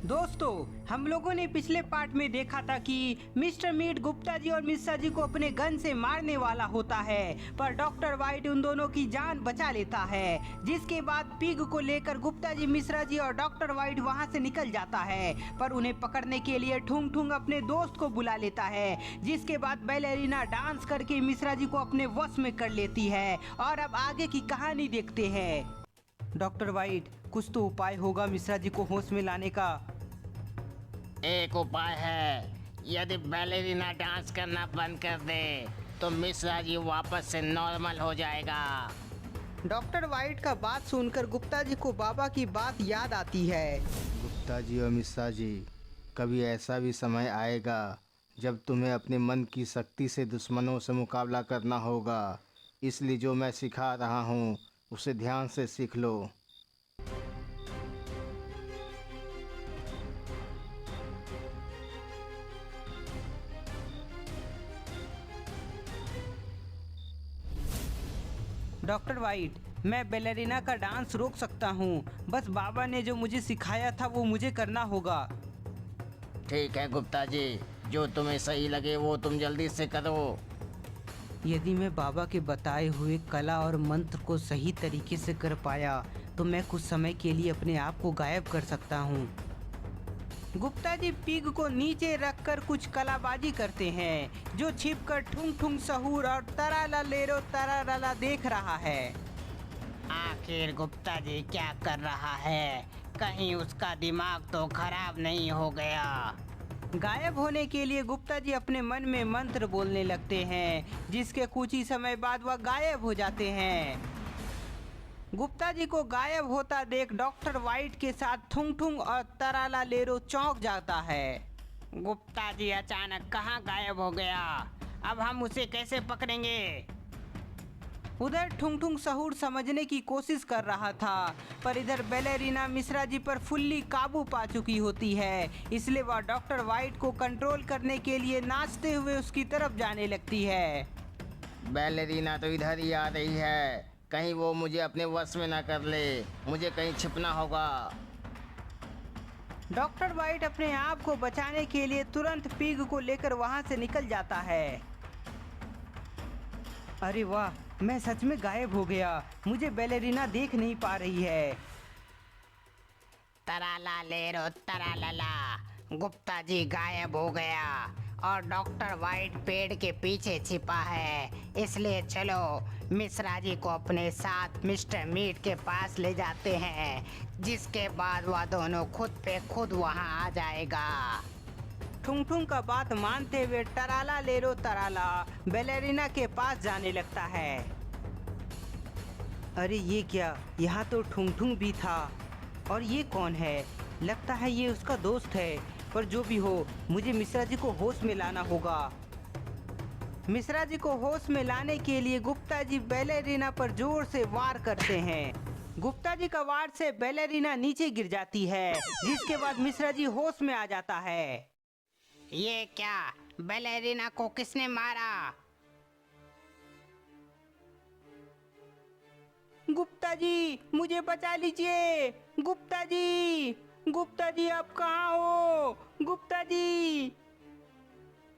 दोस्तों, हम लोगों ने पिछले पार्ट में देखा था कि मिस्टर मीट गुप्ता जी और मिश्रा जी को अपने गन से मारने वाला होता है, पर डॉक्टर वाइट उन दोनों की जान बचा लेता है। जिसके बाद पिग को लेकर गुप्ता जी, मिश्रा जी और डॉक्टर वाइट वहां से निकल जाता है, पर उन्हें पकड़ने के लिए ठुंग ठुंग अपने दोस्त को बुला लेता है। जिसके बाद बैलेरिना डांस करके मिश्रा जी को अपने वश में कर लेती है। और अब आगे की कहानी देखते हैं। डॉक्टर वाइट, कुछ तो उपाय होगा मिश्रा जी को होश में लाने का। एक उपाय है, यदि बैलेरिना डांस करना बंद कर दे तो मिश्रा जी वापस से नॉर्मल हो जाएगा। डॉक्टर वाइट का बात सुनकर गुप्ता जी को बाबा की बात याद आती है। गुप्ता जी और मिश्रा जी, कभी ऐसा भी समय आएगा जब तुम्हें अपने मन की शक्ति से दुश्मनों से मुकाबला करना होगा। इसलिए जो मैं सिखा रहा हूँ उसे ध्यान से सीख लो। डॉक्टर वाइट, मैं बैलेरिना का डांस रोक सकता हूँ, बस बाबा ने जो मुझे सिखाया था वो मुझे करना होगा। ठीक है गुप्ता जी, जो तुम्हें सही लगे वो तुम जल्दी से करो। यदि मैं बाबा के बताए हुए कला और मंत्र को सही तरीके से कर पाया तो मैं कुछ समय के लिए अपने आप को गायब कर सकता हूँ। गुप्ता जी पिग को नीचे रखकर कुछ कलाबाजी करते हैं, जो छिपकर ठुंग ठुंग सहूर और तराला लेरो तराला देख रहा है। आखिर गुप्ता जी क्या कर रहा है? कहीं उसका दिमाग तो खराब नहीं हो गया। गायब होने के लिए गुप्ता जी अपने मन में मंत्र बोलने लगते हैं, जिसके कुछ ही समय बाद वह गायब हो जाते हैं। गुप्ता जी को गायब होता देख डॉक्टर वाइट के साथ ठुंग ठुंग और तराला लेरो चौंक जाता है। गुप्ता जी अचानक कहाँ गायब हो गया? अब हम उसे कैसे पकड़ेंगे? उधर ठुंग ठुंग सहूर समझने की कोशिश कर रहा था, पर इधर बैलेरिना मिश्रा जी पर फुल्ली काबू पा चुकी होती है। इसलिए वह डॉक्टर वाइट को कंट्रोल करने के लिए नाचते हुए उसकी तरफ जाने लगती है। बैलेरिना तो इधर ही आ रही है, कहीं वो मुझे अपने वश में ना कर ले। मुझे कहीं छिपना होगा। डॉक्टर वाइट अपने आप को बचाने के लिए तुरंत पिग को लेकर वहां से निकल जाता है। अरे वाह, मैं सच में गायब हो गया। मुझे बैलेरिना देख नहीं पा रही है। तराला लेरो तराला, गुप्ता जी गायब हो गया और डॉक्टर वाइट पेड़ के पीछे छिपा है। इसलिए चलो मिश्रा जी को अपने साथ मिस्टर मीट के पास ले जाते हैं, जिसके बाद वह दोनों खुद पे खुद वहां आ जाएगा। ठुंग ठुंग का बात मानते हुए टराला लेरो तराला बैलेरिना के पास जाने लगता है। अरे ये क्या, यहाँ तो ठुंग ठुंग भी था। और ये कौन है? लगता है ये उसका दोस्त है। पर जो भी हो, मुझे मिश्रा जी को होश में लाना होगा। मिश्रा जी को होश में लाने के लिए गुप्ता जी बैलेरिना पर जोर से वार करते हैं। गुप्ता जी का वार से बैलेरिना नीचे गिर जाती है, जिसके बाद मिश्रा जी होश में आ जाता है। ये क्या? बैलेरिना को किसने मारा? गुप्ता जी, मुझे बचा लीजिए। गुप्ता जी, गुप्ता जी आप कहाँ हो? गुप्ता जी।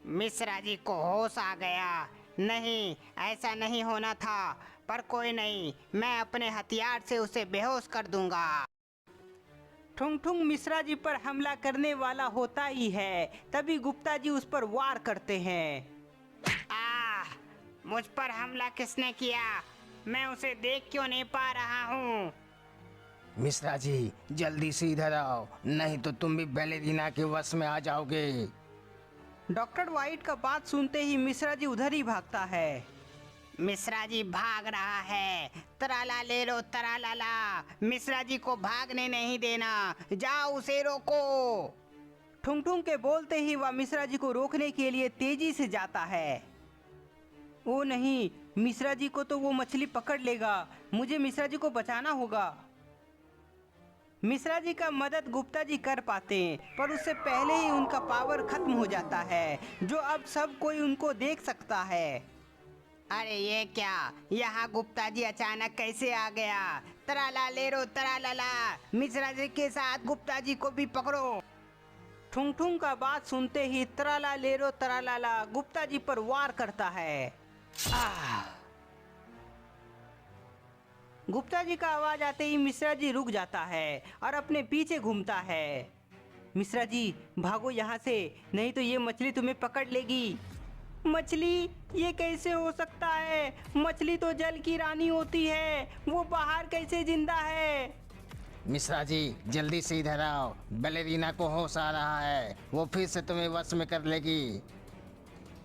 मिश्रा जी को होश आ गया। नहीं, ऐसा नहीं होना था, पर कोई नहीं, मैं अपने हथियार से उसे बेहोश कर दूंगा। ठुंग ठुंग मिश्रा जी पर हमला करने वाला होता ही है, तभी गुप्ता जी उस पर वार करते हैं। मुझ पर हमला किसने किया? मैं उसे देख क्यों नहीं पा रहा हूँ? मिश्रा जी, जल्दी से इधर आओ, नहीं तो तुम भी बैलेरिना के वश में आ जाओगे। डॉक्टर वाइट का बात सुनते ही मिश्रा जी उधर ही भागता है। मिश्रा जी भाग रहा है। तराला ले लो तराला, मिश्रा जी को भागने नहीं देना, जाओ उसे रोको। ठुंग ठुंग के बोलते ही वह मिश्रा जी को रोकने के लिए तेजी से जाता है। ओ नहीं, मिश्रा जी को तो वो मछली पकड़ लेगा। मुझे मिश्रा जी को बचाना होगा। मिश्रा जी का मदद गुप्ता जी कर पाते हैं, पर उससे पहले ही उनका पावर खत्म हो जाता है, जो अब सब कोई उनको देख सकता है। अरे ये क्या, यहाँ गुप्ता जी अचानक कैसे आ गया? तराला ले रो तराला, मिश्रा जी के साथ गुप्ता जी को भी पकड़ो। ठुंग ठुंग का बात सुनते ही तराला लेरो तरालाला गुप्ता जी पर वार करता है। गुप्ता जी का आवाज आते ही मिश्रा जी रुक जाता है और अपने पीछे घूमता है। मिश्रा जी भागो यहाँ से, नहीं तो ये मछली तुम्हें पकड़ लेगी। मछली? ये कैसे हो सकता है? मछली तो जल की रानी होती है, वो बाहर कैसे जिंदा है? मिश्रा जी जल्दी से इधर आओ, बैलेरिना को होश आ रहा है, वो फिर से तुम्हें वश में कर लेगी।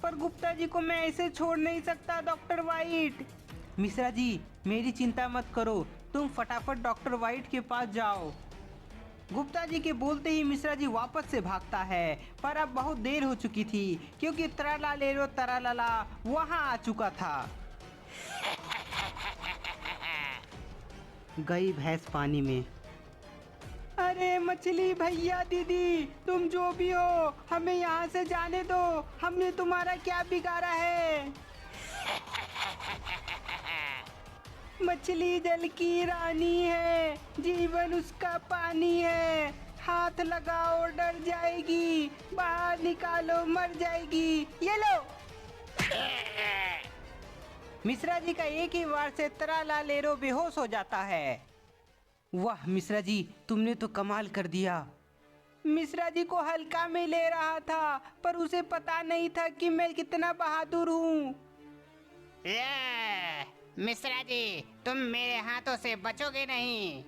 पर गुप्ता जी को मैं ऐसे छोड़ नहीं सकता डॉक्टर वाइट। मिश्रा जी मेरी चिंता मत करो, तुम फटाफट डॉक्टर वाइट के पास जाओ। गुप्ता जी के बोलते ही मिश्रा जी वापस से भागता है, पर अब बहुत देर हो चुकी थी क्योंकि तराला लेरो तरालाला वहां आ चुका था। गई भैंस पानी में। अरे मछली भैया दीदी, तुम जो भी हो हमें यहाँ से जाने दो, हमने तुम्हारा क्या बिगाड़ा है? मछली जल की रानी है, जीवन उसका पानी है, हाथ लगाओ डर जाएगी, बाहर निकालो मर जाएगी, ये लो। मिश्रा जी का एक ही वार से तराला लेरो बेहोश हो जाता है। वाह मिश्रा जी, तुमने तो कमाल कर दिया। मिश्रा जी को हल्का में ले रहा था, पर उसे पता नहीं था कि मैं कितना बहादुर हूँ। मिश्रा जी तुम मेरे हाथों से बचोगे नहीं।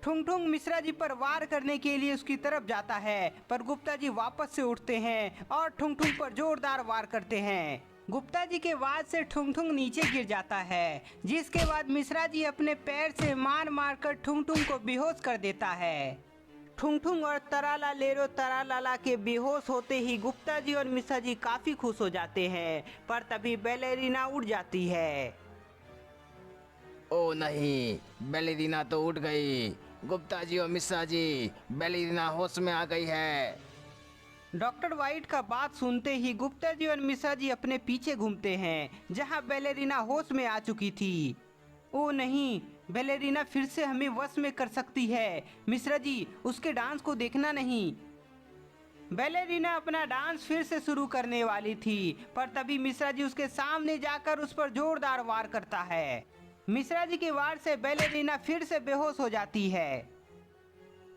ठुंग ठुंग मिश्रा जी पर वार करने के लिए उसकी तरफ जाता है, पर गुप्ता जी वापस से उठते हैं और ठुंग ठुंग पर जोरदार वार करते हैं। गुप्ता जी के वार से ठुंग ठुंग नीचे गिर जाता है, जिसके बाद मिश्रा जी अपने पैर से मार मार कर ठुंग ठुंग को बेहोश कर देता है। ठुंग ठुंग और तराला लेरो तरालाला के बेहोश होते ही गुप्ता जी और मिश्रा जी काफी खुश हो जाते हैं, पर तभी बैलेरिना उड़ जाती है। ओ नहीं, बैलेरिना तो उठ गई। गुप्ता जी और मिश्रा जी, बैलेरिना होश में आ गई है। डॉक्टर वाइट का बात सुनते ही गुप्ता जी और मिश्रा जी अपने पीछे घूमते हैं, जहां बैलेरिना होश में आ चुकी थी। ओ नहीं, बैलेरिना फिर से हमें वश में कर सकती है। मिश्रा जी उसके डांस को देखना नहीं। बैलेरिना अपना डांस फिर से शुरू करने वाली थी, पर तभी मिश्रा जी उसके सामने जाकर उस पर जोरदार वार करता है। मिश्रा जी के वार से बैलेरिना फिर से बेहोश हो जाती है।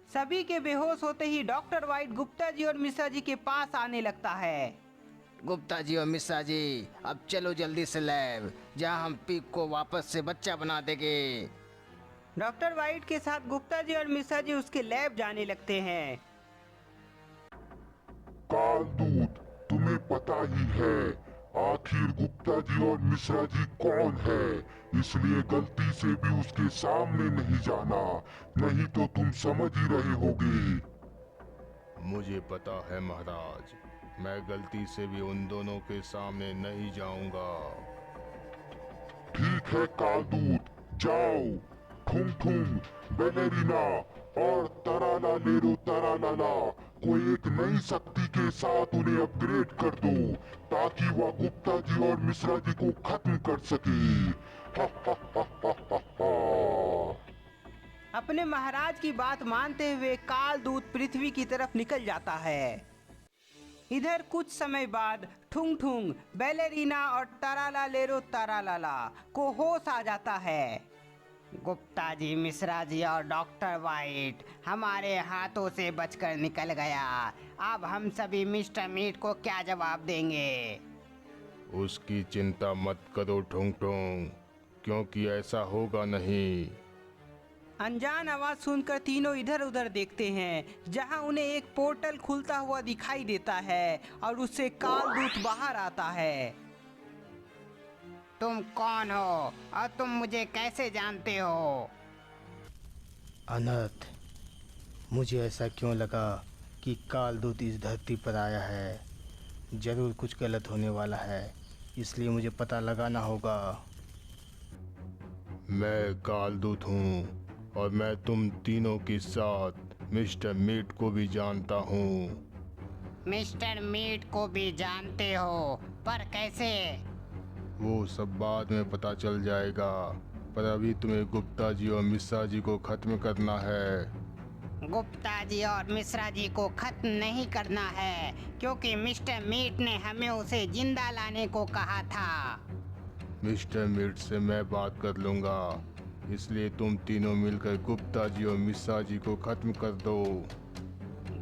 सभी के बेहोश होते ही डॉक्टर वाइट गुप्ता जी और मिश्रा जी के पास आने लगता है। गुप्ता जी और मिश्रा जी, अब चलो जल्दी से लैब, जहाँ हम पीक को वापस से बच्चा बना देंगे। डॉक्टर वाइट के साथ गुप्ता जी और मिश्रा जी उसके लैब जाने लगते हैं। कालदूत, तुम्हें पता ही है आखिर गुप्ता जी और मिश्रा जी कौन है, इसलिए गलती से भी उसके सामने नहीं जाना, नहीं तो तुम समझ ही रहे होगे। मुझे पता है महाराज, मैं गलती से भी उन दोनों के सामने नहीं जाऊंगा। ठीक है कालदूत, जाओ। ठुंग ठुंग, बैलेरिना और तराला लेरो तरालाला को एक नई शक्ति के साथ उन्हें अपग्रेड कर दो, ताकि वह गुप्ता जी और मिश्रा जी को खत्म कर सके। अपने महाराज की बात मानते हुए कालदूत पृथ्वी की तरफ निकल जाता है। इधर कुछ समय बाद ठुंग ठुंग, बैलेरिना और तराला लेरो तरालाला को होश आ जाता है। गुप्ता जी, मिश्रा जी और डॉक्टर वाइट हमारे हाथों से बचकर निकल गया। अब हम सभी मिस्टर मीट को क्या जवाब देंगे? उसकी चिंता मत करो ठुंग ठुंग, क्योंकि ऐसा होगा नहीं। अनजान आवाज सुनकर तीनों इधर उधर देखते हैं, जहां उन्हें एक पोर्टल खुलता हुआ दिखाई देता है और उससे कालदूत बाहर आता है। तुम कौन हो और तुम मुझे कैसे जानते हो? अनर्थ, मुझे ऐसा क्यों लगा कि कालदूत इस धरती पर आया है। जरूर कुछ गलत होने वाला है, इसलिए मुझे पता लगाना होगा। मैं कालदूत हूँ और मैं तुम तीनों के साथ मिस्टर मीट को भी जानता हूँ। मिस्टर मीट को भी जानते हो, पर कैसे? वो सब बाद में पता चल जाएगा, पर अभी तुम्हें गुप्ता जी और मिश्रा जी को खत्म करना है। गुप्ता जी और मिश्रा जी को खत्म नहीं करना है, क्योंकि मिस्टर मीट ने हमें उसे जिंदा लाने को कहा था। मिस्टर मीट से मैं बात कर लूँगा, इसलिए तुम तीनों मिलकर गुप्ता जी और मिश्रा जी को खत्म कर दो।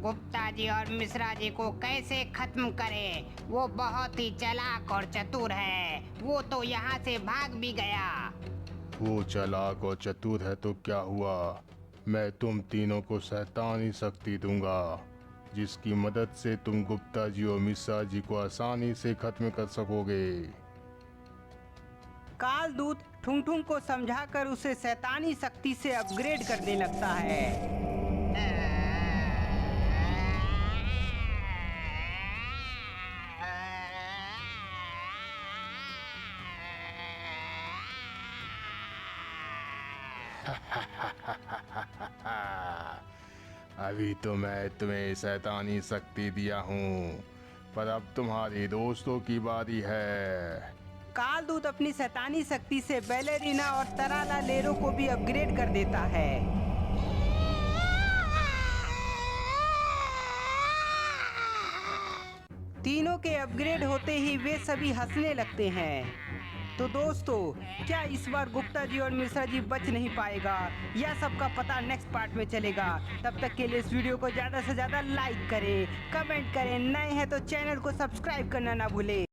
गुप्ता जी और मिश्रा जी को कैसे खत्म करें? वो बहुत ही चालाक और चतुर है। वो तो यहाँ से भाग भी गया। वो चालाक और चतुर है तो क्या हुआ, मैं तुम तीनों को शैतानी शक्ति दूंगा, जिसकी मदद से तुम गुप्ता जी और मिश्रा जी को आसानी से खत्म कर सकोगे। कालदूत ठुंग ठुंग को समझाकर उसे शैतानी शक्ति से अपग्रेड करने लगता है। अभी तो मैं तुम्हें शैतानी शक्ति दिया हूँ, पर अब तुम्हारे दोस्तों की बारी है। कालदूत अपनी शैतानी शक्ति से बैलेरिना और तराला लेरो को भी अपग्रेड कर देता है। तीनों के अपग्रेड होते ही वे सभी हंसने लगते हैं। तो दोस्तों, क्या इस बार गुप्ता जी और मिश्रा जी बच नहीं पाएगा? यह सबका पता नेक्स्ट पार्ट में चलेगा। तब तक के लिए इस वीडियो को ज़्यादा से ज़्यादा लाइक करें, कमेंट करें, नए हैं तो चैनल को सब्सक्राइब करना ना भूलें।